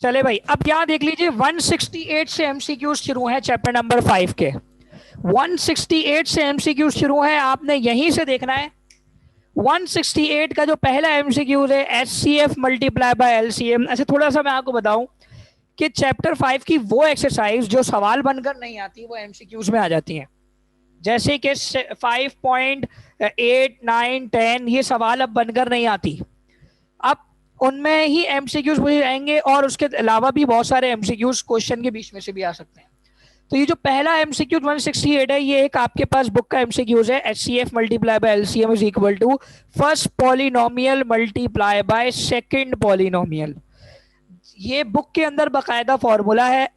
चले भाई, अब यहाँ देख लीजिए 168 से एमसीक्यूज शुरू है चैप्टर नंबर 5 के। 168 से एमसीक्यूज शुरू है, आपने यहीं से देखना है। 168 का जो पहला एमसीक्यूज है H C F multiply by LCM. ऐसे थोड़ा सा मैं आपको बताऊं कि चैप्टर 5 की वो एक्सरसाइज जो सवाल बनकर नहीं आती वो एमसीक्यूज में आ जाती हैं। जैसे कि 5.8 9 10 ये सवाल अब बनकर नहीं आती। अब उनमें ही एमसीक्यूज पूछे जाएंगे और उसके अलावा भी बहुत सारे एमसीक्यूज क्वेश्चन के बीच में से भी आ सकते हैं। तो ये जो पहला एमसीक्यू 168 है, ये एक आपके पास बुक का एमसीक्यूज है। H C F multiply by LCM is equal to first polynomial multiply by second polynomial. ये बुक के अंदर बकायदा फॉर्मूला है,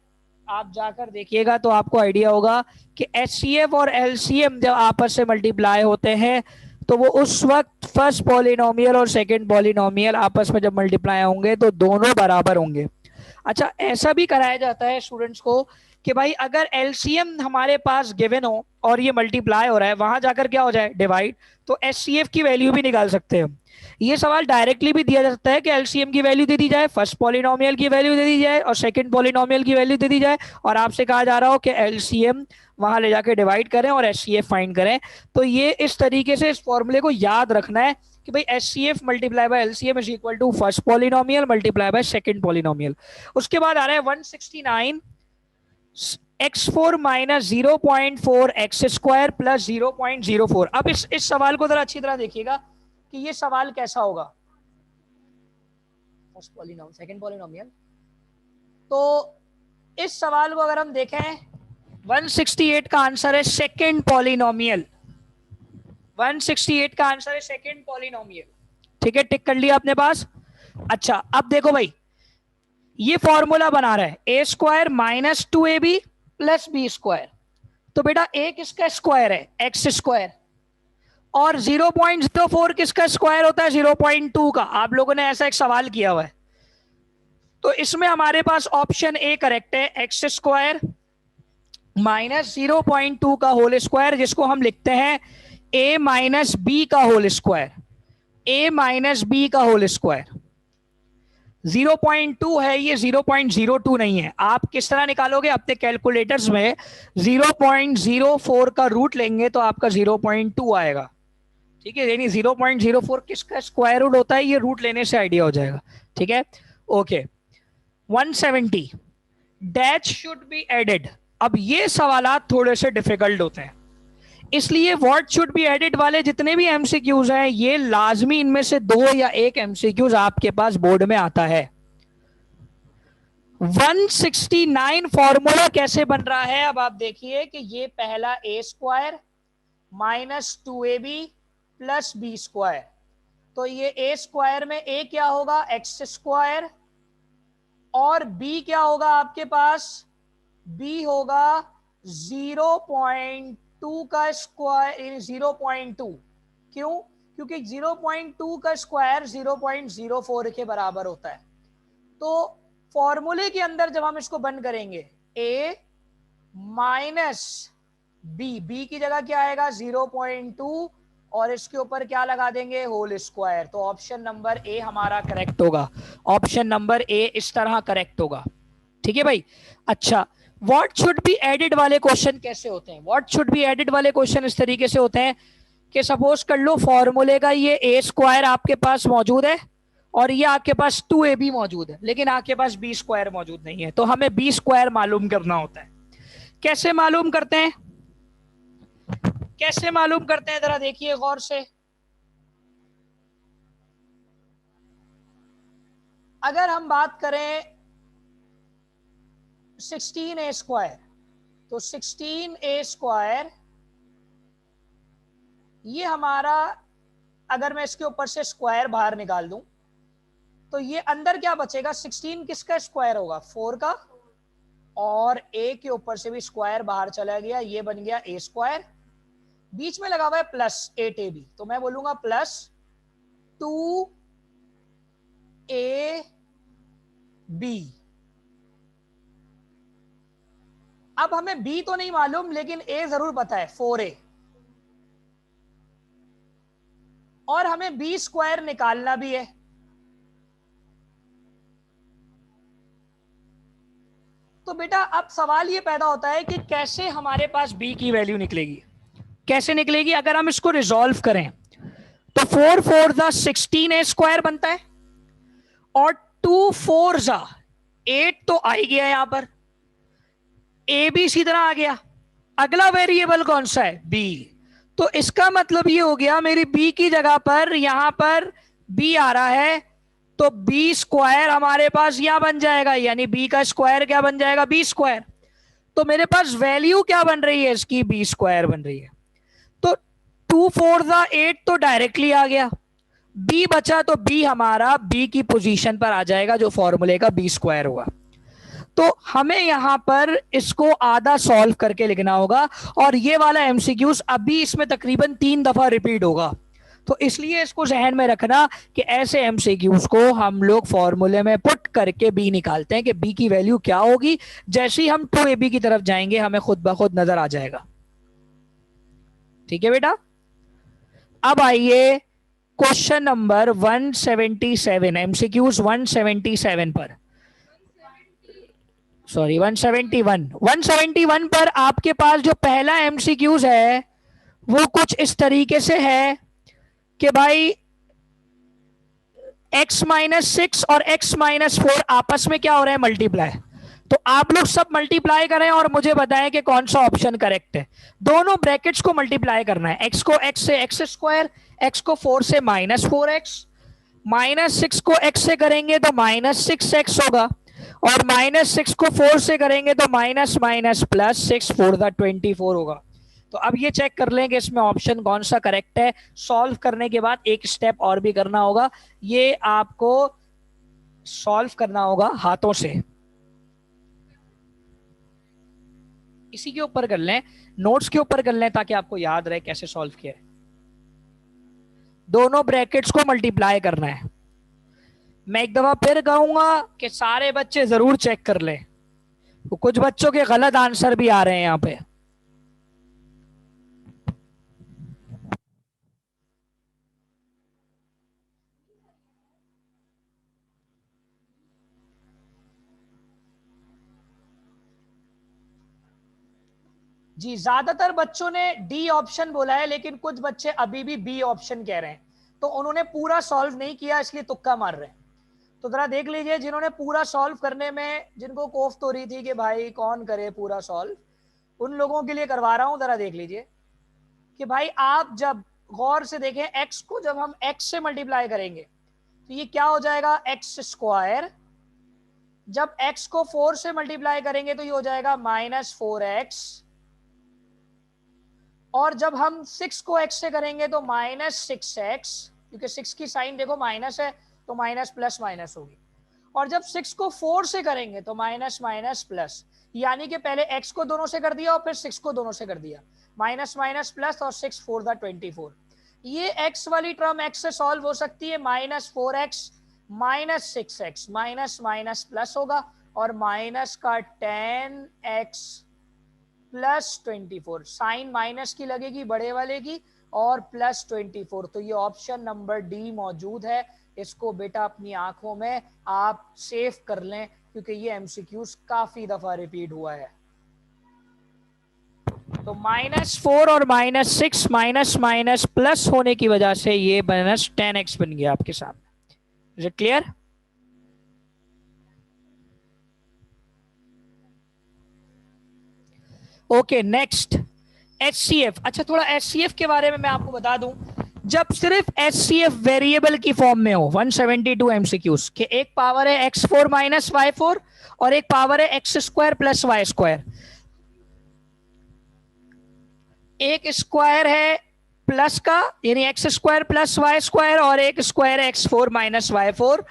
आप जाकर देखिएगा तो आपको आइडिया होगा कि एच सी एफ और एलसीएम जब आपस से मल्टीप्लाई होते हैं तो वो उस वक्त फर्स्ट पॉलिनोमियल और सेकंड पॉलिनोमियल आपस में जब मल्टीप्लाई होंगे तो दोनों बराबर होंगे। अच्छा, ऐसा भी कराया जाता है स्टूडेंट्स को कि भाई अगर एलसीएम हमारे पास गिवन हो और ये मल्टीप्लाई हो रहा है, वहां जाकर क्या हो जाए, डिवाइड, तो एचसीएफ की वैल्यू भी निकाल सकते हैं हम। ये सवाल डायरेक्टली भी दिया जा सकता है कि एलसीएम की वैल्यू दे दी जाए, फर्स्ट पॉलिनोमियल की वैल्यू दे दी जाए और सेकंड पॉलिनोमियल की वैल्यू दे दी जाए, और आपसे कहा जा रहा हो कि एलसीएम वहां ले जाकर डिवाइड करें और एचसीएफ फाइंड करें। तो ये इस तरीके से इस फॉर्मूले को याद रखना है कि भाई H C F multiply by LCM is equal to first polynomial multiply by second polynomial. उसके बाद आ रहा है 169 x four minus 0.4 x square plus 0.04। अब इस सवाल को जरा अच्छी तरह देखिएगा कि ये सवाल कैसा होगा। फर्स्ट पॉलिनोमियल सेकंड पॉलिनोमियल, तो इस सवाल को अगर हम देखें 168 का आंसर है सेकंड पॉलिनोमियल। 168 का आंसर है सेकंड पॉलिनोमियल। ठीक है, टिक कर लिया अपने पास। अच्छा, अब देखो भाई, ये फॉर्मूला बना रहा है A square minus 2ab plus B square. तो बेटा ए किसका स्क्वायर है, एक्स स्क्वायर, और 0.04 किसका स्क्वायर होता है, 0.2 का। आप लोगों ने ऐसा एक सवाल किया हुआ है। तो इसमें हमारे पास ऑप्शन ए करेक्ट है, एक्स स्क्वायर माइनस 0.2 का होल स्क्वायर, जिसको हम लिखते हैं ए माइनस बी का होल स्क्वायर। ए माइनस बी का होल स्क्वायर 0.2 है, ये 0.02 नहीं है। आप किस तरह निकालोगे, अपने कैलकुलेटर्स में 0.04 का रूट लेंगे तो आपका 0.2 आएगा। ठीक है, यानी 0.04 किसका स्क्वायर रूट होता है, ये रूट लेने से आइडिया हो जाएगा। ठीक है, okay. 170 dash should be added. अब ये सवालात थोड़े से डिफिकल्ट होते हैं, इसलिए व्हाट शुड बी एडेड वाले जितने भी एमसीक्यूज हैं ये लाजमी इनमें से दो या एक एमसीक्यूज आपके पास बोर्ड में आता है। 169 फॉर्मूला कैसे बन रहा है, अब आप देखिए कि ये पहला A square minus 2ab plus B square. तो ये ए स्क्वायर में ए क्या होगा, एक्स स्क्वायर, और बी क्या होगा आपके पास, बी होगा 0.2 का स्क्वायर, 0.2। क्यों, क्योंकि 0.2 का स्क्वायर 0.04 के बराबर होता है। तो फॉर्मूले के अंदर जब हम इसको बंद करेंगे a माइनस बी की जगह क्या आएगा 0.2 और इसके ऊपर क्या लगा देंगे, होल स्क्वायर। तो ऑप्शन नंबर ए हमारा करेक्ट होगा। ऑप्शन नंबर ए इस तरह करेक्ट होगा। ठीक है भाई। अच्छा, व्हाट शुड बी एडेड वाले क्वेश्चन कैसे होते हैं, व्हाट शुड बी एडेड वाले क्वेश्चन इस तरीके से होते हैं कि सपोज कर लो फॉर्मूले का ये ए स्क्वायर आपके पास मौजूद है और ये आपके पास 2ab मौजूद है, लेकिन आपके पास बी स्क्वायर मौजूद नहीं है। तो हमें बी स्क्वायर मालूम करना होता है। कैसे मालूम करते हैं, कैसे मालूम करते हैं, जरा देखिए गौर से। अगर हम बात करें 16a स्क्वायर, तो 16a स्क्वायर ये हमारा, अगर मैं इसके ऊपर से स्क्वायर बाहर निकाल दूं तो ये अंदर क्या बचेगा, 16 किसका स्क्वायर होगा, 4 का, और a के ऊपर से भी स्क्वायर बाहर चला गया, ये बन गया a स्क्वायर। बीच में लगा हुआ है प्लस 8ab, तो मैं बोलूंगा प्लस 2ab। अब हमें b तो नहीं मालूम लेकिन a जरूर पता है 4a, और हमें b स्क्वायर निकालना भी है। तो बेटा अब सवाल ये पैदा होता है कि कैसे हमारे पास b की वैल्यू निकलेगी, कैसे निकलेगी। अगर हम इसको रिजॉल्व करें तो 4 4 ज़ा 16a स्क्वायर बनता है और 2 4 ज़ा 8 तो आ ही गया यहां पर, a भी इसी तरह आ गया। अगला वेरिएबल कौन सा है, b। तो इसका मतलब ये हो गया मेरी b की जगह पर यहां पर b आ रहा है, तो b स्क्वायर हमारे पास यहां बन जाएगा, यानी b का स्क्वायर क्या बन जाएगा, b स्क्वायर। तो मेरे पास वैल्यू क्या बन रही है इसकी, b स्क्वायर बन रही है। तो 2 4 ज़ा 8 तो डायरेक्टली आ गया, b बचा तो b हमारा b की पोजीशन पर आ जाएगा जो फॉर्मूले का b स्क्वायर होगा। तो हमें यहां पर इसको आधा सॉल्व करके लिखना होगा, और ये वाला एमसीक्यूज अभी इसमें तकरीबन 3 दफा रिपीट होगा। तो इसलिए इसको जहन में रखना कि ऐसे एमसीक्यूज को हम लोग फॉर्मूले में पुट करके बी निकालते हैं कि बी की वैल्यू क्या होगी। जैसे ही हम 2ab की तरफ जाएंगे हमें खुद ब खुद नजर आ जाएगा। ठीक है बेटा। अब आइए क्वेश्चन नंबर 177, एमसीक्यूज 177 पर, सॉरी 171 पर आपके पास जो पहला एमसीक्यूज है वो कुछ इस तरीके से है कि भाई x-6 और x-4 आपस में क्या हो रहे हैं, मल्टीप्लाई। तो आप लोग सब मल्टीप्लाई करें और मुझे बताएं कि कौन सा ऑप्शन करेक्ट है। दोनों ब्रैकेट्स को मल्टीप्लाई करना है, x को x से x स्क्वायर, x को 4 से -4x, -6 को x से करेंगे तो -6x होगा, और -6 को 4 से करेंगे तो माइनस माइनस प्लस 6 4 ज़ा 24 होगा। तो अब ये चेक कर लें कि इसमें ऑप्शन कौन सा करेक्ट है। सॉल्व करने के बाद एक स्टेप और भी करना होगा, ये आपको सॉल्व करना होगा हाथों से। इसी के ऊपर कर लें, नोट्स के ऊपर कर लें ताकि आपको याद रहे कैसे सॉल्व किया है। दोनों ब्रैकेट्स को मल्टीप्लाई करना है। मैं एक दफा फिर कहूंगा कि सारे बच्चे जरूर चेक कर लें, तो कुछ बच्चों के गलत आंसर भी आ रहे हैं यहां पे। जी ज्यादातर बच्चों ने डी ऑप्शन बोला है, लेकिन कुछ बच्चे अभी भी बी ऑप्शन कह रहे हैं, तो उन्होंने पूरा सॉल्व नहीं किया इसलिए तुक्का मार रहे हैं। तो जरा देख लीजिए जिन्होंने पूरा सॉल्व करने में जिनको कोफ्त हो रही थी कि भाई कौन करे पूरा सॉल्व, उन लोगों के लिए करवा रहा हूं। जरा देख लीजिए कि भाई आप जब गौर से देखें, x को जब हम x से मल्टीप्लाई करेंगे तो ये क्या हो जाएगा, x स्क्वायर। जब x को 4 से मल्टीप्लाई करेंगे तो ये हो जाएगा -4x, और जब हम 6 को x से करेंगे तो -6x, क्योंकि 6 की साइन देखो माइनस है तो माइनस प्लस माइनस होगी, और जब 6 को 4 से करेंगे तो माइनस माइनस प्लस, यानी कि पहले x को दोनों से कर दिया और फिर 6 को दोनों से कर दिया, माइनस माइनस प्लस और 6 4 ज़ा 24। ये x वाली टर्म x से सॉल्व हो सकती है, -4x -6x, minus minus plus होगा और माइनस का 10x प्लस 24, साइन माइनस की लगेगी बड़े वाले की, और प्लस 24। तो ये ऑप्शन नंबर डी मौजूद है। इसको बेटा अपनी आंखों में आप सेव कर लें क्योंकि ये एमसीक्यूज काफी दफा रिपीट हुआ है। तो -4 और -6 माइनस माइनस प्लस होने की वजह से ये -10x बन गया आपके सामने। Is it clear? Okay next HCF। अच्छा थोड़ा HCF के बारे में मैं आपको बता दूं, जब सिर्फ HCF वेरिएबल की फॉर्म में हो 172 MCQs के एक पावर है x4 माइनस y4 और एक पावर है x² प्लस y²। एक स्क्वायर है प्लस का यानी x² प्लस y² और एक स्क्वायर है x4 माइनस y4।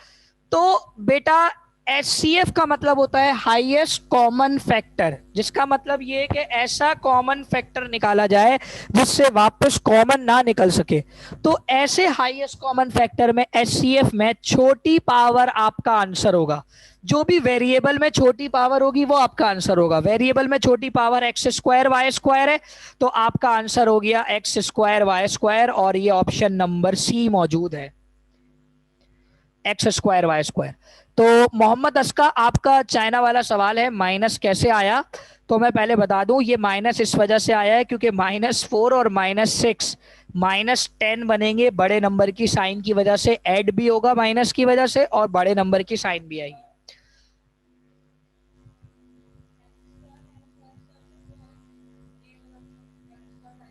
तो बेटा HCF का मतलब होता है हाईएस्ट कॉमन फैक्टर, जिसका मतलब ये कि ऐसा कॉमन फैक्टर निकाला जाए जिससे वापस कॉमन ना निकल सके। तो ऐसे हाईएस्ट कॉमन फैक्टर में HCF में छोटी पावर आपका आंसर होगा। जो भी वेरिएबल में छोटी पावर होगी वो आपका आंसर होगा। वेरिएबल में छोटी पावर x² y² है तो आपका आंसर हो गया x² y² और ये ऑप्शन नंबर सी मौजूद है, x² y²। तो मोहम्मद अस्का, आपका चाइना वाला सवाल है माइनस कैसे आया। तो मैं पहले बता दूं, ये माइनस इस वजह से आया है क्योंकि -4 और -6 -10 बनेंगे बड़े नंबर की साइन की वजह से, ऐड भी होगा माइनस की वजह से और बड़े नंबर की साइन भी आएगी।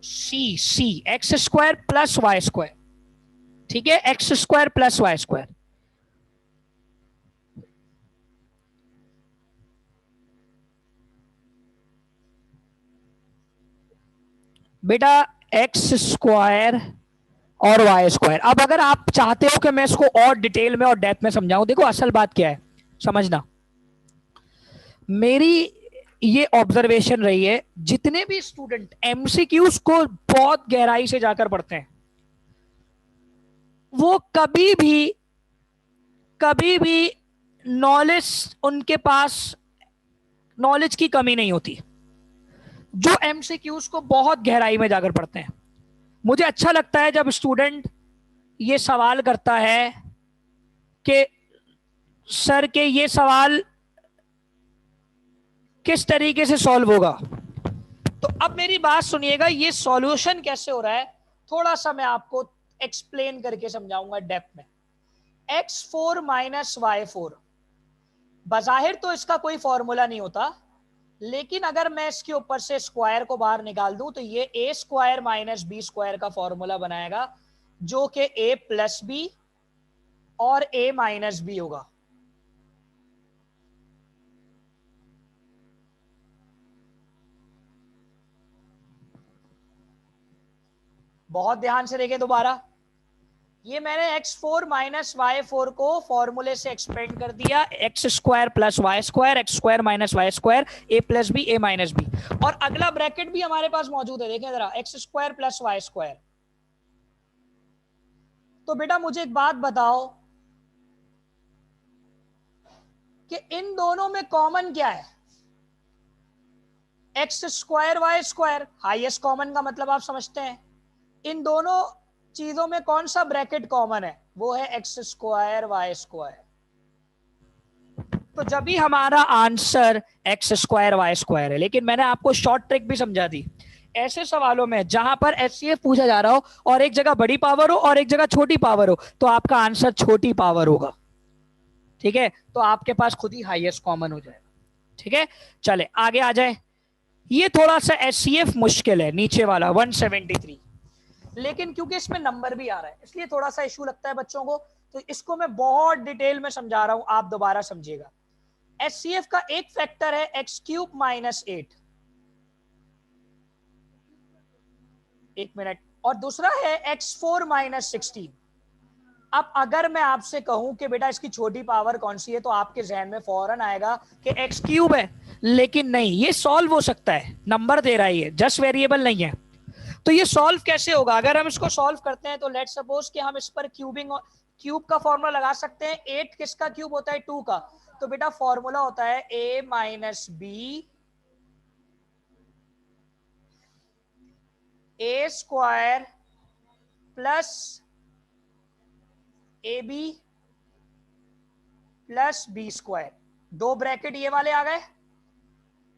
C X square plus Y square, ठीक है, x square plus Y square. बेटा एक्स स्क्वायर और वाई स्क्वायर। अब अगर आप चाहते हो कि मैं इसको और डिटेल में और डेप्थ में समझाऊं, देखो असल बात क्या है समझना, मेरी ये ऑब्जर्वेशन रही है, जितने भी स्टूडेंट एमसीक्यूज को बहुत गहराई से जाकर पढ़ते हैं, वो कभी भी नॉलेज, उनके पास नॉलेज की कमी नहीं होती जो एमसीक्यूज को बहुत गहराई में जाकर पढ़ते हैं। मुझे अच्छा लगता है जब स्टूडेंट ये सवाल करता है कि सर के ये सवाल किस तरीके से सॉल्व होगा। तो अब मेरी बात सुनिएगा, ये सॉल्यूशन कैसे हो रहा है थोड़ा सा मैं आपको एक्सप्लेन करके समझाऊंगा डेप्थ में। x4 माइनस y4, बजाहिर तो इसका कोई फॉर्मूला नहीं होता, लेकिन अगर मैं इसके ऊपर से स्क्वायर को बाहर निकाल दूं तो ये a square minus B square का फॉर्मूला बनाएगा, जो कि a प्लस बी और a माइनस बी होगा। बहुत ध्यान से देखें दोबारा, ये मैंने x4 माइनस y4 को फॉर्मूले से एक्सपेंड कर दिया, X square plus Y square, X square minus Y square, A plus B A minus B, और अगला ब्रैकेट भी हमारे पास मौजूद है, देखें जरा, x square plus Y square. तो बेटा मुझे एक बात बताओ कि इन दोनों में कॉमन क्या है? X square y square, highest common का मतलब आप समझते हैं। इन दोनों चीजों में कौन सा ब्रैकेट कॉमन है? वो है एक्स स्क्वायर वाई स्क्वायर। तो जब भी हमारा answer x square y square है, लेकिन मैंने आपको शॉर्ट ट्रिक भी समझा दी। ऐसे सवालों में जहां पर एचसीएफ पूछा जा रहा हो और एक जगह बड़ी पावर हो और एक जगह छोटी पावर हो, तो आपका आंसर छोटी पावर होगा, ठीक है, तो आपके पास खुद ही हाईएस्ट कॉमन हो जाएगा। ठीक है, चले आगे आ जाए। ये थोड़ा सा एचसीएफ मुश्किल है, नीचे वाला 173, लेकिन क्योंकि इसमें नंबर भी आ रहा है इसलिए थोड़ा सा इशू लगता है बच्चों को, तो इसको मैं बहुत डिटेल में समझा रहा हूं, आप दोबारा समझिएगा। एचसीएफ का एक फैक्टर है एक्स क्यूब माइनस 8, एक मिनट, और दूसरा है x4 माइनस 16। अब अगर मैं आपसे कहूं कि बेटा इसकी छोटी पावर कौन सी है, तो आपके जहन में फौरन आएगा कि एक्स क्यूब है, लेकिन नहीं, ये सॉल्व हो सकता है, नंबर दे रहा है, जस्ट वेरिएबल नहीं है। तो ये सॉल्व कैसे होगा? अगर हम इसको सॉल्व करते हैं तो लेट सपोज कि हम इस पर क्यूब का फॉर्मूला लगा सकते हैं। 8 किसका क्यूब होता है? 2 का। तो बेटा फॉर्मूला होता है a minus B A square plus A B plus B square. दो ब्रैकेट ये वाले आ गए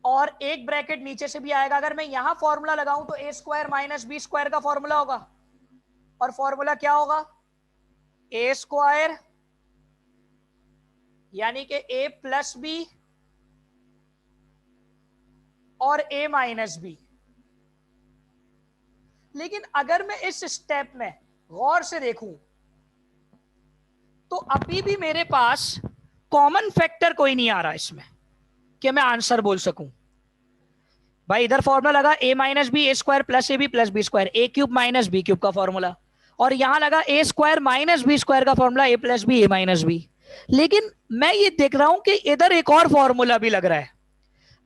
और एक ब्रैकेट नीचे से भी आएगा। अगर मैं यहां फॉर्मूला लगाऊं तो ए स्क्वायर माइनस बी स्क्वायर का फॉर्मूला होगा, और फॉर्मूला क्या होगा? ए स्क्वायर यानी कि ए प्लस बी और ए माइनस बी। लेकिन अगर मैं इस स्टेप में गौर से देखूं तो अभी भी मेरे पास कॉमन फैक्टर कोई नहीं आ रहा इसमें कि मैं आंसर बोल सकूं। भाई इधर फॉर्मूला लगा A minus B A square plus A B plus B square, A cube minus B cube का फॉर्मूला, और यहां लगा A square minus B square का formula, A plus B A minus B. लेकिन मैं ये देख रहा हूं कि इधर एक और फॉर्मूला भी लग रहा है,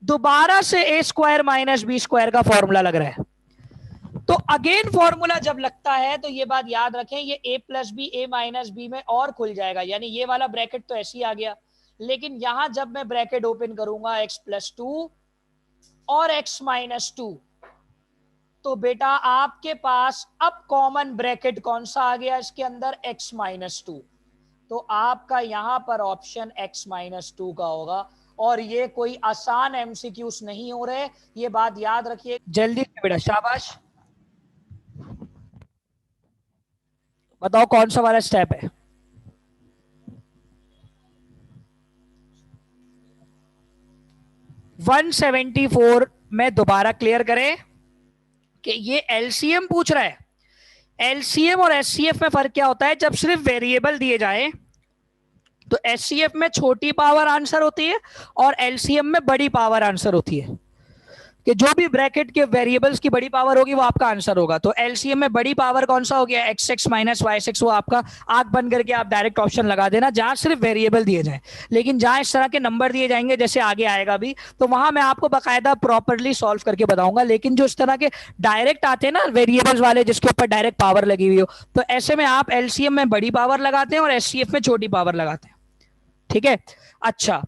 दोबारा से ए स्क्वायर माइनस बी स्क्वायर का फॉर्मूला लग रहा है। तो अगेन फॉर्मूला जब लगता है तो ये बात याद रखें, ये a plus B A minus b में और खुल जाएगा, यानी ये वाला ब्रैकेट तो ऐसे ही आ गया। लेकिन यहां जब मैं ब्रैकेट ओपन करूंगा x प्लस 2 और x माइनस 2, तो बेटा आपके पास अब कॉमन ब्रैकेट कौन सा आ गया इसके अंदर? x minus 2। तो आपका यहां पर ऑप्शन x-2 का होगा। और ये कोई आसान एमसीक्यूज नहीं हो रहे, ये बात याद रखिए। जल्दी से बेटा, शाबाश, बताओ कौन सा वाला स्टेप है। वन 174 में दोबारा क्लियर करें कि ये एलसीएम पूछ रहा है। एलसीएम और एचसीएफ में फर्क क्या होता है? जब सिर्फ वेरिएबल दिए जाए तो एचसीएफ में छोटी पावर आंसर होती है और एलसीएम में बड़ी पावर आंसर होती है, कि जो भी ब्रैकेट के वेरिएबल्स की बड़ी पावर होगी वो आपका आंसर होगा। तो एलसीएम में बड़ी पावर कौन सा हो गया? x6 माइनस y6, वो आपका आंख बंद करके आप डायरेक्ट ऑप्शन लगा देना जहां सिर्फ वेरिएबल दिए जाए। लेकिन जहां इस तरह के नंबर दिए जाएंगे, जैसे आगे आएगा भी, तो वहां मैं आपको बाकायदा प्रॉपरली सॉल्व करके बताऊंगा। लेकिन जो इस तरह के डायरेक्ट आते हैं ना वेरिएबल्स वाले, जिसके ऊपर डायरेक्ट पावर लगी हुई हो, तो ऐसे में आप एलसीएम में बड़ी पावर लगाते हैं और एचसीएफ में छोटी पावर लगाते हैं। ठीक है, अच्छा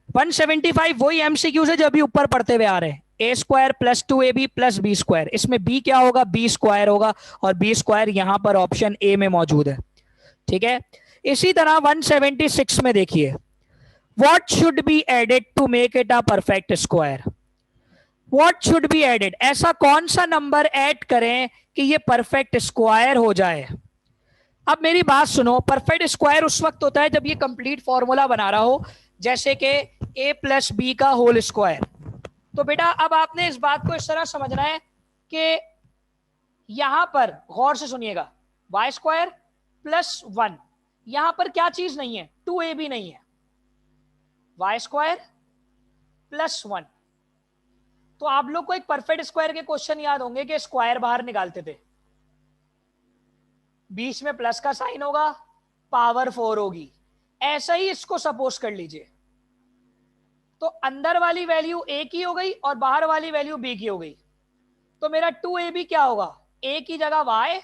175 वही एमसीक्यूज है जो अभी ऊपर पढ़ते हुए आ रहे हैं। A square plus 2ab plus B square, इसमें बी क्या होगा? बी स्क्वायर होगा, और बी स्क्वायर यहां पर ऑप्शन ए में मौजूद है। ठीक है, इसी तरह 176 में देखिए, what should be added to make it a perfect square. What should be added, ऐसा कौन सा नंबर ऐड करें कि ये परफेक्ट स्क्वायर हो जाए। अब मेरी बात सुनो, परफेक्ट स्क्वायर उस वक्त होता है जब ये कंप्लीट फॉर्मूला बना रहा हो, जैसे कि a प्लस बी का होल स्क्वायर। तो बेटा अब आपने इस बात को इस तरह समझना है कि यहां पर गौर से सुनिएगा, वाई स्क्वायर प्लस 1, यहां पर क्या चीज नहीं है? 2ab नहीं है, वाई स्क्वायर प्लस 1। तो आप लोग को एक परफेक्ट स्क्वायर के क्वेश्चन याद होंगे कि स्क्वायर बाहर निकालते थे, बीच में प्लस का साइन होगा, पावर 4 होगी। ऐसा ही इसको सपोज कर लीजिए, तो अंदर वाली वैल्यू ए की हो गई और बाहर वाली वैल्यू बी की हो गई। तो मेरा 2ab क्या होगा? ए की जगह y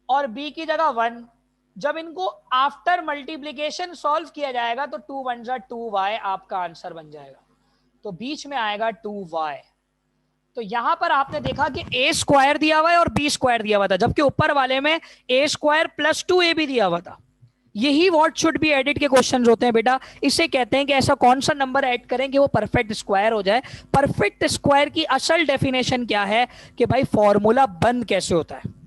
और b की जगह 1। जब इनको आफ्टर मल्टीप्लीकेशन सॉल्व किया जाएगा तो 2 1 जा 2y आपका आंसर बन जाएगा। तो बीच में आएगा 2y। तो यहां पर आपने देखा कि ए स्क्वायर दिया हुआ है और बी स्क्वायर दिया हुआ था, जबकि ऊपर वाले में ए स्क्वायर प्लस 2ab दिया हुआ था। यही व्हाट शुड बी एडिड के क्वेश्चंस होते हैं बेटा। इसे कहते हैं कि ऐसा कौन सा नंबर ऐड करें कि वो परफेक्ट स्क्वायर हो जाए। परफेक्ट स्क्वायर की असल डेफिनेशन क्या है कि भाई फॉर्मूला बंद कैसे होता है।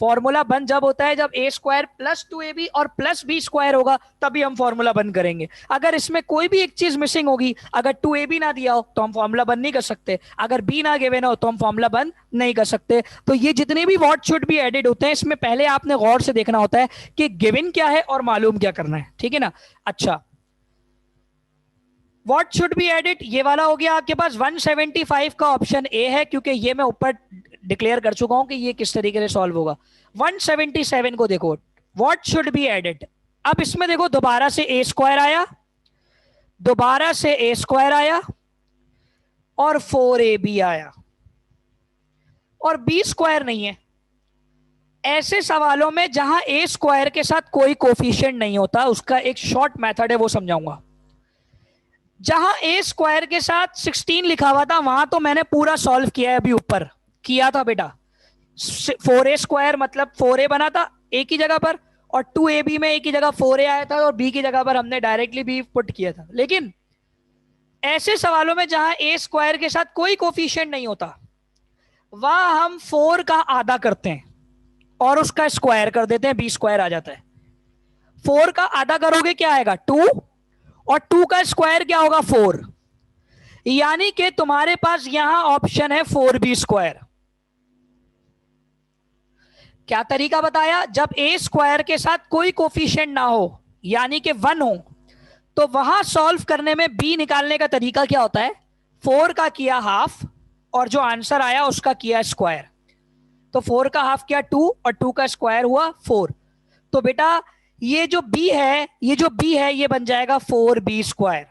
फॉर्मूला बंद जब होता है जब ए स्क्वायर प्लस 2ab और प्लस बी स्क्वायर होगा, तभी हम फॉर्मूला बंद करेंगे। अगर इसमें कोई भी एक चीज मिसिंग होगी, अगर 2ab ना दिया हो तो हम फॉर्मूला बंद नहीं कर सकते, अगर बी ना गिवन हो तो हम फॉर्मूला बंद नहीं कर सकते। तो ये जितने भी व्हाट शुड बी एडेड होते हैं, इसमें पहले आपने गौर से देखना होता है कि गिवन क्या है और मालूम क्या करना है। ठीक है ना। अच्छा, व्हाट शुड बी एडिड ये वाला हो गया आपके पास। 175 का ऑप्शन ए है, क्योंकि ये मैं ऊपर डिक्लेयर कर चुका हूं कि ये किस तरीके से सॉल्व होगा। 177 को देखो, व्हाट शुड बी एडिड। अब इसमें देखो दोबारा से ए स्क्वायर आया, दोबारा से ए स्क्वायर आया और 4ab आया, और बी स्क्वायर नहीं है। ऐसे सवालों में जहां ए स्क्वायर के साथ कोई कोफिशिएंट नहीं होता, उसका एक शॉर्ट मेथड है, वो समझाऊंगा। जहां ए स्क्वायर के साथ 16 लिखा हुआ था, वहां तो मैंने पूरा सॉल्व किया है, अभी ऊपर किया था बेटा। 4a स्क्वायर मतलब 4a बना था ए की जगह पर, और 2ab में ए की जगह 4a आया था, और बी की जगह पर हमने डायरेक्टली बी पुट किया था। लेकिन ऐसे सवालों में जहां ए स्क्वायर के साथ कोई कोफिशिएंट नहीं होता, वहां हम 4 का आधा करते हैं और उसका स्क्वायर कर देते हैं, बी स्क्वायर आ जाता है। 4 का आधा करोगे क्या आएगा? 2, और 2 का स्क्वायर क्या होगा? 4। यानी कि तुम्हारे पास यहां ऑप्शन है 4b स्क्वायर। क्या तरीका बताया? जब ए स्क्वायर के साथ कोई कोफिशिएंट ना हो, यानी कि 1 हो, तो वहां सॉल्व करने में बी निकालने का तरीका क्या होता है? 4 का किया हाफ और जो आंसर आया उसका किया स्क्वायर। तो 4 का हाफ किया 2 और 2 का स्क्वायर हुआ 4। तो बेटा ये जो b है, ये बन जाएगा 4b स्क्वायर।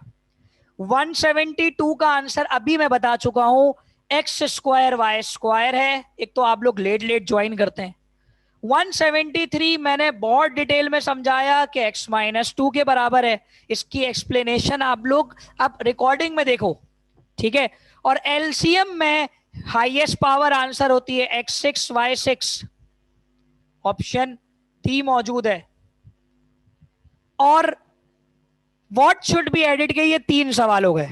172 का आंसर अभी मैं बता चुका हूं, एक्स स्क्वायर वाई स्क्वायर है। एक तो आप लोग लेट लेट ज्वाइन करते हैं। 173 मैंने बहुत डिटेल में समझाया कि x-2 के बराबर है। इसकी एक्सप्लेनेशन आप लोग अब रिकॉर्डिंग में देखो, ठीक है। और एलसीएम में हाईएस्ट पावर आंसर होती है x6 y6, ऑप्शन डी मौजूद है। और व्हाट शुड बी एडेड के ये 3 सवाल हो गए।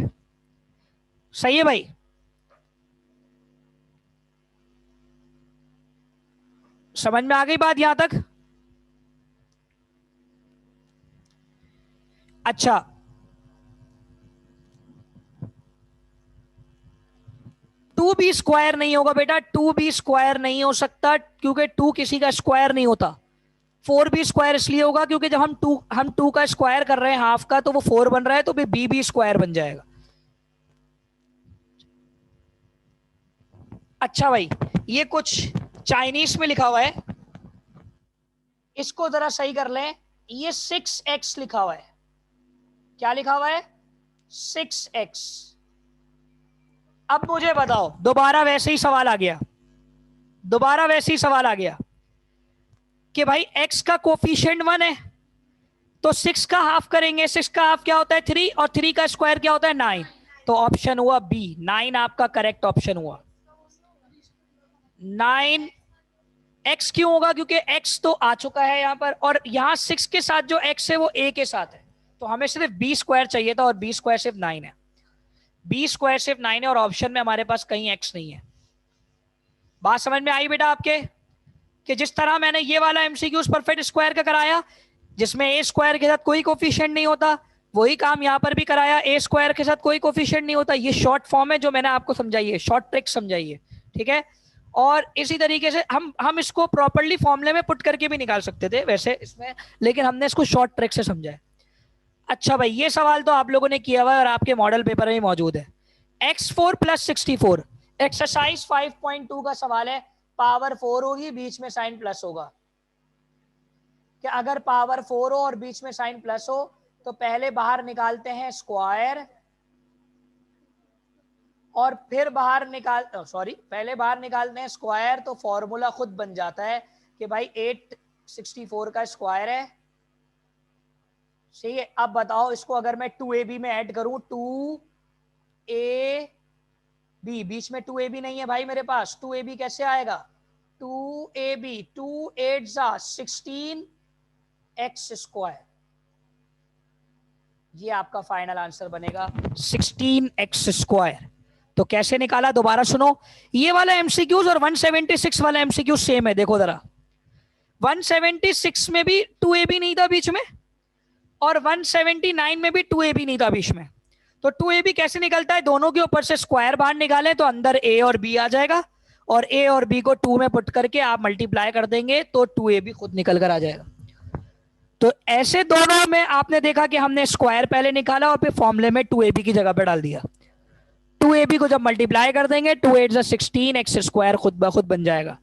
सही है भाई? समझ में आ गई बात यहां तक? अच्छा, 2b स्क्वायर नहीं होगा बेटा, 2b स्क्वायर नहीं हो सकता क्योंकि 2 किसी का स्क्वायर नहीं होता। 4b स्क्वायर इसलिए होगा क्योंकि जब हम 2 का स्क्वायर कर रहे हैं हाफ का, तो वो 4 बन रहा है, तो b स्क्वायर बन जाएगा। अच्छा भाई, ये कुछ चाइनीज में लिखा हुआ है, इसको जरा सही कर लें। ये 6x लिखा हुआ है। क्या लिखा हुआ है? 6x। अब मुझे बताओ, दोबारा वैसे ही सवाल आ गया, दोबारा वैसे ही सवाल आ गया कि भाई x का कोफिशिएंट 1 है, तो 6 का हाफ करेंगे। 6 का हाफ क्या होता है? 3, और 3 का स्क्वायर क्या होता है? 9। तो ऑप्शन हुआ बी, 9 आपका करेक्ट ऑप्शन हुआ। 9 x क्यों होगा? क्योंकि x तो आ चुका है यहां पर, और यहां 6 के साथ जो x है वो a के साथ है, तो हमें सिर्फ b स्क्वायर चाहिए था, और b स्क्वायर सिर्फ 9 है। b स्क्वायर सिर्फ 9 है, और ऑप्शन में हमारे पास कहीं x नहीं है। बात समझ में आई बेटा आपके? कि जिस तरह मैंने ये वाला एमसीक्यूज परफेक्ट स्क्वायर का कराया, जिसमें ए स्क्वायर के साथ कोई कोफिशिएंट नहीं होता, वही काम यहां पर भी कराया, ए स्क्वायर के साथ कोई कोफिशिएंट नहीं होता। ये शॉर्ट फॉर्म है जो मैंने आपको समझाई है, शॉर्ट ट्रिक समझाई है, ठीक है। और इसी तरीके से हम इसको प्रॉपर्ली फॉर्मूले में पुट करके भी निकाल सकते थे वैसे इसमें, लेकिन हमने इसको शॉर्ट ट्रिक से समझा है। अच्छा भाई, ये सवाल तो आप लोगों ने किया हुआ है और आपके मॉडल पेपर में मौजूद है। x4 + 64 एक्सरसाइज 5.2 का सवाल है। पावर 4 होगी, बीच में साइन प्लस होगा। कि अगर पावर 4 हो और बीच में साइन प्लस हो, तो पहले बाहर निकालते हैं स्क्वायर, और फिर पहले बाहर निकालते हैं स्क्वायर, तो फॉर्मूला खुद बन जाता है कि भाई 864 का स्क्वायर है। सही है। अब बताओ, इसको अगर मैं 2ab में ऐड करूं, 2ab, बीच में 2ab नहीं है भाई मेरे पास, 2ab कैसे आएगा? 2ab, 2 8 16x स्क्वायर, ये आपका फाइनल आंसर बनेगा 16x स्क्वायर। तो कैसे निकाला? दोबारा सुनो, ये वाला एमसीक्यूज और 176 वाला एमसीक्यूज सेम है। देखो जरा, 176 में भी 2ab नहीं था बीच में, और 179 में भी 2ab नहीं था बीच में। तो 2ab कैसे निकलता है? दोनों के ऊपर से स्क्वायर बाहर निकालें तो अंदर a और b आ जाएगा, और a और b को 2 में पुट करके आप मल्टीप्लाई कर देंगे तो 2ab खुद निकल कर आ जाएगा। तो ऐसे दोनों में आपने देखा कि हमने स्क्वायर पहले निकाला और फिर फॉर्मूले में 2ab की जगह पर डाल दिया। 2ab को जब मल्टीप्लाई कर देंगे, 2 8 16x स्क्वायर खुद ब खुद बन जाएगा।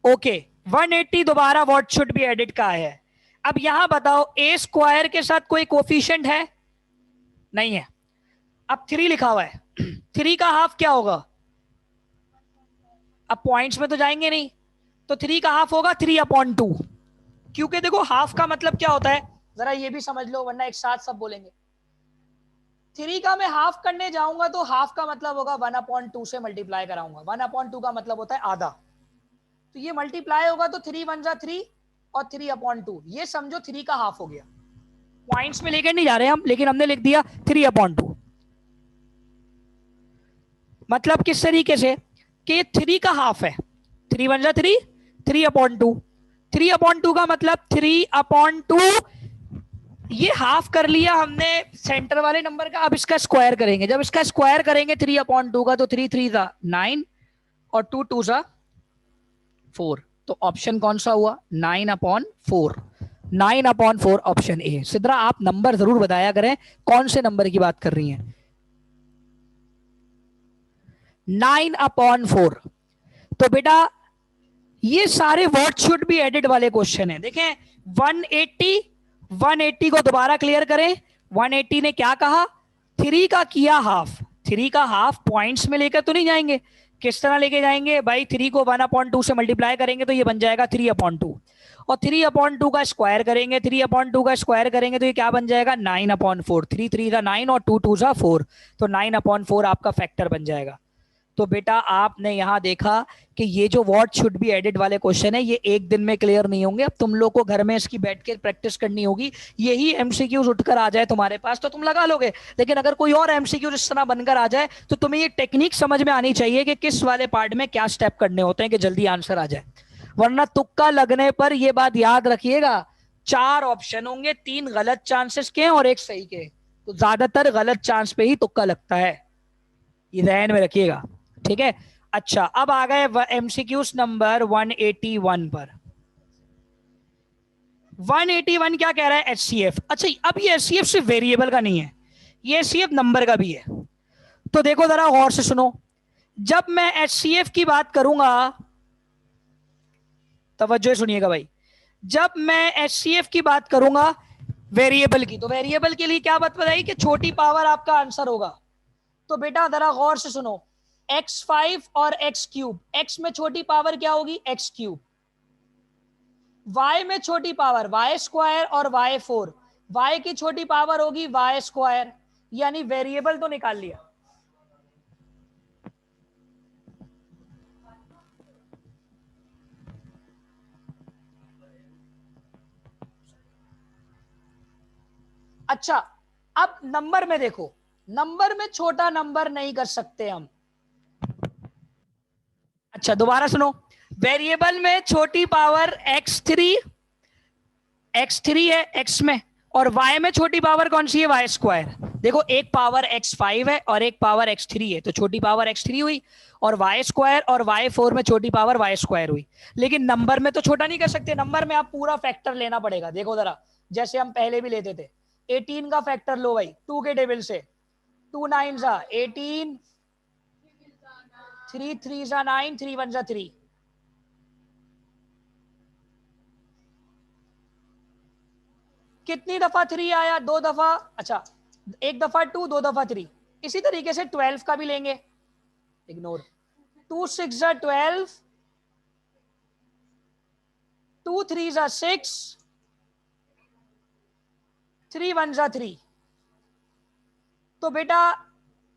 ओके, 180 दोबारा व्हाट शुड बी एडेड का है। अब यहां बताओ, a स्क्वायर के साथ कोई कोफिशिएंट है? नहीं है। अब 3 लिखा हुआ है, 3 का हाफ क्या होगा? अब पॉइंट्स में तो जाएंगे नहीं, तो 3 का हाफ होगा 3/2, क्योंकि देखो हाफ का मतलब क्या होता है, जरा ये भी समझ लो वरना एक साथ सब बोलेंगे। 3 का मैं हाफ करने जाऊंगा तो हाफ का मतलब होगा 1/2 से मल्टीप्लाई कराऊंगा। 1/2 का मतलब होता है आधा, तो ये मल्टीप्लाई होगा तो 3 1 जा 3 और 3/2, ये समझो 3 का हाफ हो गया। पॉइंट्स में लेकर नहीं जा रहे हम, लेकिन हमने लिख दिया 3/2। मतलब किस तरीके से कि 3 का हाफ है, 3 1 जा 3, 3/2। 3/2 का मतलब 3/2, ये हाफ कर लिया हमने सेंटर वाले नंबर का। अब इसका स्क्वायर करेंगे, जब इसका स्क्वायर करेंगे 3/2 का, तो 3 3 जा 9 और 2 2 जा 4। तो ऑप्शन कौन सा हुआ? 9/4। 9/4 ऑप्शन ए। सिद्रा आप नंबर जरूर बताया करें, कौन से नंबर की बात कर रही हैं? 9/4। तो बेटा ये सारे व्हाट शुड बी एडेड वाले क्वेश्चन है। देखें 180 को दोबारा क्लियर करें। 180 ने क्या कहा? 3 का किया हाफ। 3 का हाफ पॉइंट्स में लेकर तो नहीं जाएंगे, किस तरह लेके जाएंगे भाई? 3 को 1/2 से मल्टीप्लाई करेंगे तो ये बन जाएगा 3/2, और 3/2 का स्क्वायर करेंगे। 3/2 का स्क्वायर करेंगे तो ये क्या बन जाएगा? 9/4। 3 3 जा 9 और 2 2 जा 4, तो 9/4 आपका फैक्टर बन जाएगा। तो बेटा आपने यहां देखा कि ये जो व्हाट शुड बी एडेड वाले क्वेश्चन है ये एक दिन में क्लियर नहीं होंगे, अब तुम लोग को घर में इसकी बैठ के प्रैक्टिस करनी होगी। यही एमसीक्यूज उठकर आ जाए तुम्हारे पास तो तुम लगा लोगे, लेकिन अगर कोई और एमसीक्यूज इस तरह बनकर आ जाए तो तुम्हें ये टेक्निक समझ में आनी चाहिए कि किस वाले पार्ट में क्या स्टेप करने होते हैं कि जल्दी आंसर आ जाए। वरना तुक्का लगने पर ये बात याद रखिएगा, 4 ऑप्शन होंगे, 3 गलत चांसेस के और एक सही के, तो ज्यादातर गलत चांस पे ही तुक्का लगता है, ये ध्यान में रखिएगा। ठीक है, अच्छा अब आ गए एमसीक्यूज नंबर 181 पर। 181 क्या कह रहा है, एचसीएफ। अच्छा अब ये एचसीएफ सिर्फ वेरिएबल का नहीं है, ये एचसीएफ नंबर का भी है। तो देखो जरा गौर से सुनो, जब मैं एचसीएफ की बात करूंगा, तवज्जो सुनिएगा भाई, जब मैं एचसीएफ की बात करूंगा वेरिएबल की, तो वेरिएबल के लिए क्या बात बताई कि छोटी पावर आपका आंसर होगा। तो बेटा जरा गौर से सुनो, x5 और x क्यूब, x में छोटी पावर क्या होगी, x क्यूब, y में छोटी पावर y स्क्वायर और y4, y की छोटी पावर होगी y स्क्वायर, यानी वेरिएबल तो निकाल लिया। अच्छा अब नंबर में देखो, नंबर में छोटा नंबर नहीं कर सकते हम। अच्छा दोबारा सुनो, वेरिएबल में छोटी पावर x3 है x में, और y में छोटी पावर कौन सी है, y स्क्वायर। देखो एक पावर x5 है और एक पावर x3 है, तो छोटी पावर x3 हुई, और y स्क्वायर और y4 में छोटी पावर y स्क्वायर हुई। लेकिन नंबर में तो छोटा नहीं कर सकते, नंबर में आप पूरा फैक्टर लेना पड़ेगा। देखो जरा, जैसे हम पहले भी लेते थे, 18 का फैक्टर लो भाई 2 के टेबल से, 2 9 जा 18, 3 3 जा 9, 3 1 जा 3। कितनी दफा 3 आया, 2 दफा। अच्छा एक दफा 2, 2 दफा 3। इसी तरीके से 12 का भी लेंगे, इग्नोर, 2 6 जा 12, 2 3 जा 6, 3 1 जा 3। तो बेटा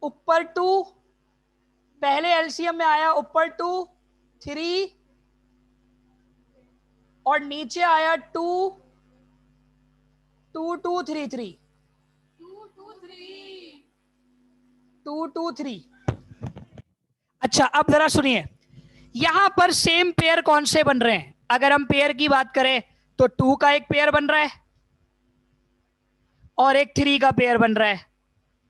ऊपर 2, पहले एलसीएम में आया ऊपर 2 3, और नीचे आया 2 2 2 3 3, 2 2 3। अच्छा अब जरा सुनिए, यहां पर सेम पेयर कौन से बन रहे हैं, अगर हम पेयर की बात करें तो 2 का एक पेयर बन रहा है और एक 3 का पेयर बन रहा है।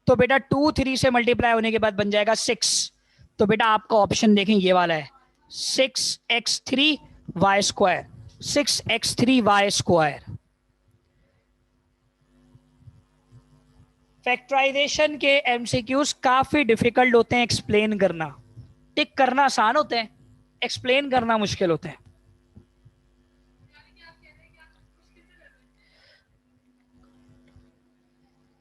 तो बेटा 2 3 से मल्टीप्लाई होने के बाद बन जाएगा 6। तो बेटा आपका ऑप्शन देखें ये वाला है, 6x3 y square, 6x3 y square. Factorization के एमसीक्यूज काफी डिफिकल्ट होते हैं एक्सप्लेन करना, टिक करना आसान होते हैं, एक्सप्लेन करना मुश्किल होते हैं।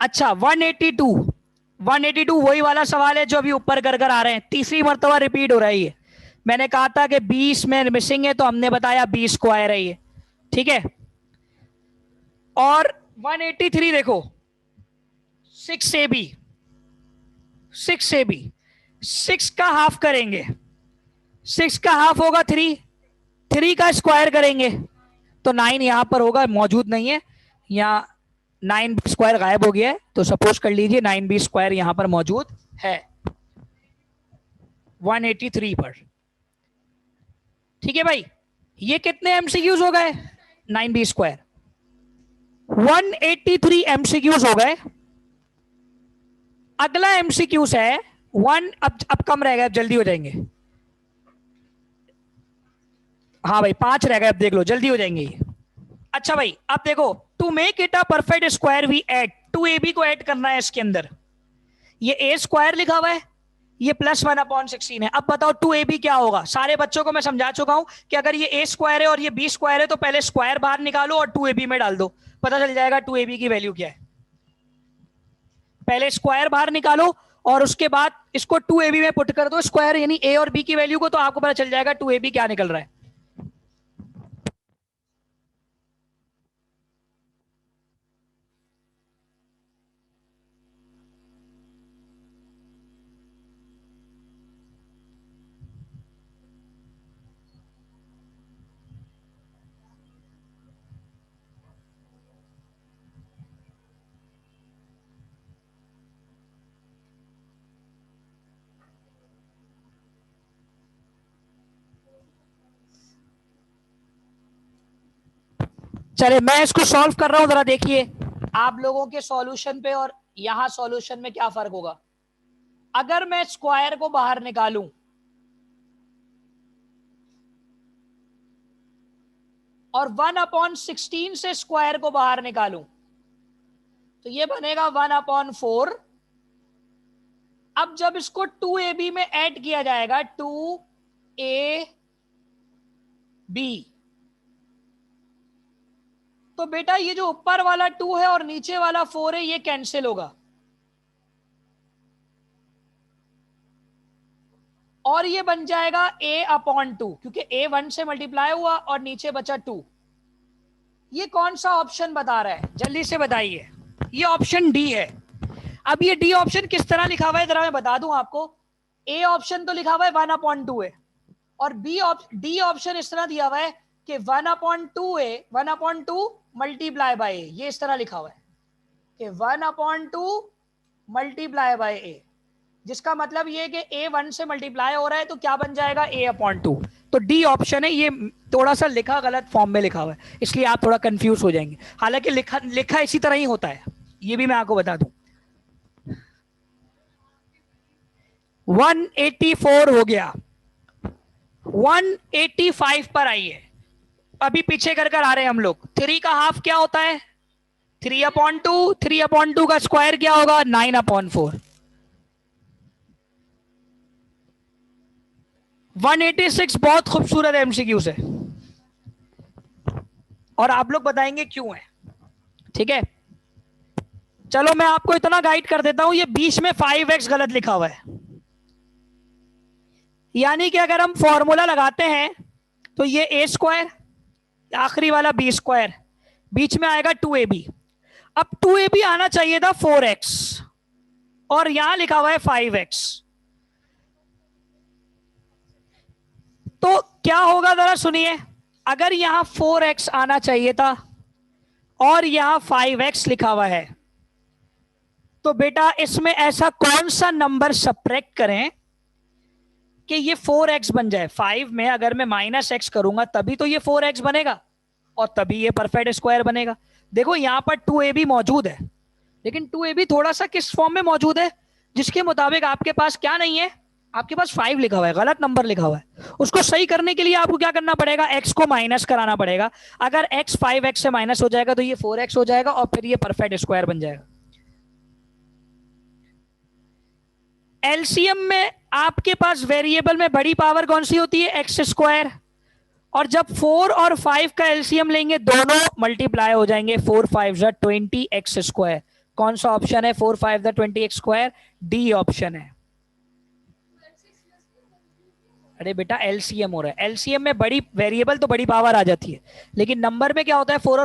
अच्छा 182 वही वाला सवाल है जो अभी ऊपर कर कर आ रहे हैं, तीसरी मर्तबा रिपीट हो रहा है ये। मैंने कहा था कि 20 में मिसिंग है तो हमने बताया 20 स्क्वायर है ये, ठीक है। और 183 देखो, 6 AB, 6 AB, 6 का हाफ करेंगे, 6 का हाफ होगा 3, 3 का स्क्वायर करेंगे तो 9 यहां पर होगा, मौजूद नहीं है यहाँ, 9 स्क्वायर गायब हो गया है, तो सपोज कर लीजिए 9B स्क्वायर यहां पर मौजूद है 183 पर। ठीक है भाई, ये कितने एमसीक्यूज हो गए, 9B स्क्वायर, 183 एमसीक्यूज हो गए। अगला एमसीक्यूज है 1, अब कम रह गए, अब जल्दी हो जाएंगे। हाँ भाई 5 रह गए, अब देख लो जल्दी हो जाएंगे ये। अच्छा भाई अब देखो, to make it a perfect square we add, 2AB को ऐड करना है इसके अंदर, ये ए स्क्वायर लिखा हुआ है, ये +1/16 है। अब बताओ 2AB क्या होगा, सारे बच्चों को मैं समझा चुका हूं कि अगर ये ए स्क्वायर है और ये बी स्क्वायर है तो पहले स्क्वायर बाहर निकालो और 2AB में डाल दो, पता चल जाएगा 2AB की वैल्यू क्या है। पहले स्क्वायर बाहर निकालो और उसके बाद इसको 2AB में पुट कर दो स्क्वायर, यानी ए और बी की वैल्यू को, तो आपको पता चल जाएगा 2AB क्या निकल रहा है। चले मैं इसको सॉल्व कर रहा हूं, जरा देखिए आप लोगों के सॉल्यूशन पे और यहां सॉल्यूशन में क्या फर्क होगा। अगर मैं स्क्वायर को बाहर निकालूं और 1/16 से स्क्वायर को बाहर निकालूं तो ये बनेगा 1/4। अब जब इसको 2ab में ऐड किया जाएगा 2ab, तो बेटा ये जो ऊपर वाला 2 है और नीचे वाला 4 है ये कैंसिल होगा और ये बन जाएगा a/2, क्योंकि a 1 से मल्टीप्लाई हुआ और नीचे बचा 2। ये कौन सा ऑप्शन बता रहा है, जल्दी से बताइए। ये ऑप्शन डी है। अब ये डी ऑप्शन किस तरह लिखा हुआ है जरा मैं बता दूं आपको। ए ऑप्शन तो लिखा हुआ है 1/2 है और डी ऑप्शन इस तरह दिया हुआ है कि 1/2 है 1/2 मल्टीप्लाई बाय ए, ये इस तरह लिखा हुआ है कि 1/2 मल्टीप्लाई बाय ए, जिसका मतलब ये कि ए 1 से मल्टीप्लाई हो रहा है तो क्या बन जाएगा a/2। तो डी ऑप्शन है। ये थोड़ा सा लिखा गलत फॉर्म में लिखा हुआ है इसलिए आप थोड़ा कंफ्यूज हो जाएंगे, हालांकि लिखा इसी तरह ही होता है, ये भी मैं आपको बता दूं। 184 हो गया। 185 पर आइए, अभी पीछे कर आ रहे हैं हम लोग। 3 का हाफ क्या होता है 3/2, 3/2 का स्क्वायर क्या होगा 9/4। 186 बहुत खूबसूरत एमसीक्यू है और आप लोग बताएंगे क्यों है, ठीक है। चलो मैं आपको इतना गाइड कर देता हूं, ये बीच में 5x गलत लिखा हुआ है, यानी कि अगर हम फॉर्मूला लगाते हैं तो ये a स्क्वायर, आखिरी वाला b स्क्वायर, बीच में आएगा 2ab। अब 2ab आना चाहिए था 4x और यहां लिखा हुआ है 5x, तो क्या होगा जरा सुनिए। अगर यहां 4x आना चाहिए था और यहां 5x लिखा हुआ है तो बेटा इसमें ऐसा कौन सा नंबर सब्ट्रैक्ट करें कि ये 4x बन जाए। 5 में अगर मैं -x करूंगा तभी तो ये 4x बनेगा और तभी ये परफेक्ट स्क्वायर बनेगा। देखो यहां पर 2ab मौजूद है, लेकिन 2ab थोड़ा सा किस फॉर्म में मौजूद है जिसके मुताबिक आपके पास क्या नहीं है, आपके पास 5 लिखा हुआ है, गलत नंबर लिखा हुआ है। उसको सही करने के लिए आपको क्या करना पड़ेगा, x को माइनस कराना पड़ेगा। अगर x 5x से माइनस हो जाएगा तो ये 4x हो जाएगा और फिर ये परफेक्ट स्क्वायर बन जाएगा। एलसीएम में आपके पास वेरिएबल में बड़ी पावर कौन सी होती है x स्क्वायर, और जब 4 और 5 का एलसीएम लेंगे दोनों मल्टीप्लाई हो जाएंगे, 4 5 20x स्क्वायर। कौन सा ऑप्शन है 4 5 20x स्क्वायर, डी ऑप्शन है। अरे बेटा एलसीएम हो रहा है, एलसीएम में बड़ी वेरिएबल तो बड़ी पावर आ जाती है, लेकिन नंबर में क्या होता है 4 और